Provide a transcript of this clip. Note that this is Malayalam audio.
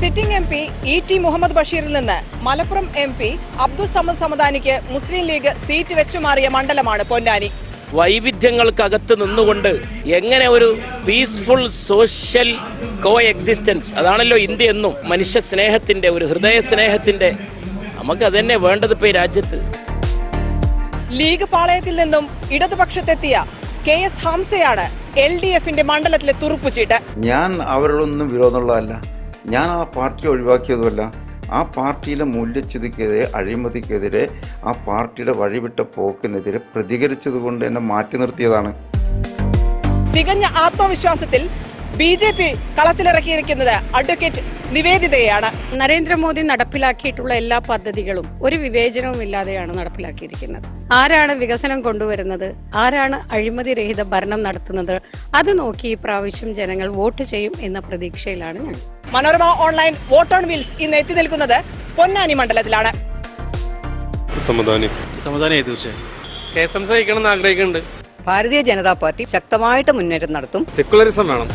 Sitting M P ET. Muhammad ബഷീറിൽ നിന്ന് മലപ്പുറം എം പി അബ്ദുൾ സമദ് സമദാനിക്ക് മുസ്ലിം ലീഗ് സീറ്റ് വെച്ചുമാറിയ മണ്ഡലമാണ് പൊന്നാനി. വൈവിധ്യങ്ങൾക്കകത്ത് നിന്നുകൊണ്ട് എങ്ങനെ ഒരു പീസ്ഫുൾ സോഷ്യൽ കോ എക്സിസ്റ്റൻസ്, അതാണല്ലോ ഇന്ത്യ എന്നും, മനുഷ്യ സ്നേഹത്തിൻ്റെ ഒരു ഹൃദയ സ്നേഹത്തിൻ്റെ, നമുക്ക് അതന്നെ വേണ്ടത് ഇപ്പോൾ ഈ രാജ്യത്ത്. ലീഗ് പാളയത്തിൽ നിന്നും ഇടതുപക്ഷത്തെത്തിയ KS ഹംസയാണ് LDFന്റെ മണ്ഡലത്തിലെ തുറുപ്പുചീട്ട്. ഞാൻ അവരോടൊന്നും വിരോധമുള്ളതല്ല, ഞാൻ ആ പാർട്ടി ഒഴിവാക്കിയതുമല്ല. ആ പാർട്ടിയിലെ മൂല്യച്യുതിക്കെതിരെ, അഴിമതിക്കെതിരെ, ആ പാർട്ടിയുടെ വഴിവിട്ട പോക്കിനെതിരെ പ്രതികരിച്ചതുകൊണ്ട് എന്നെ മാറ്റി നിർത്തിയതാണ്. തികഞ്ഞ ആത്മവിശ്വാസത്തിൽ BJP കളത്തിലിറക്കിയിരിക്കുന്നത് അഡ്വക്കേറ്റ് നിവേദിതയാണ്. നരേന്ദ്രമോദി നടപ്പിലാക്കിയിട്ടുള്ള എല്ലാ പദ്ധതികളും ഒരു വിവേചനവും ഇല്ലാതെയാണ് നടപ്പിലാക്കിയിരിക്കുന്നത്. ആരാണ് വികസനം കൊണ്ടുവരുന്നത്, ആരാണ് അഴിമതി രഹിത ഭരണം നടത്തുന്നത്, അത് നോക്കി ഈ പ്രാവശ്യം ജനങ്ങൾ വോട്ട് ചെയ്യും എന്ന പ്രതീക്ഷയിലാണ് ഞാൻ. Manorama online vote on wheels ഇന്ന് എത്തി നിൽക്കുന്നത് പൊന്നാനി മണ്ഡലത്തിലാണ്. ആഗ്രഹിക്കുന്നുണ്ട്. ഭാരതീയ ജനതാ പാർട്ടി ശക്തമായിട്ട് മുന്നേറ്റം നടത്തും. സെക്കുലറിസം വേണം.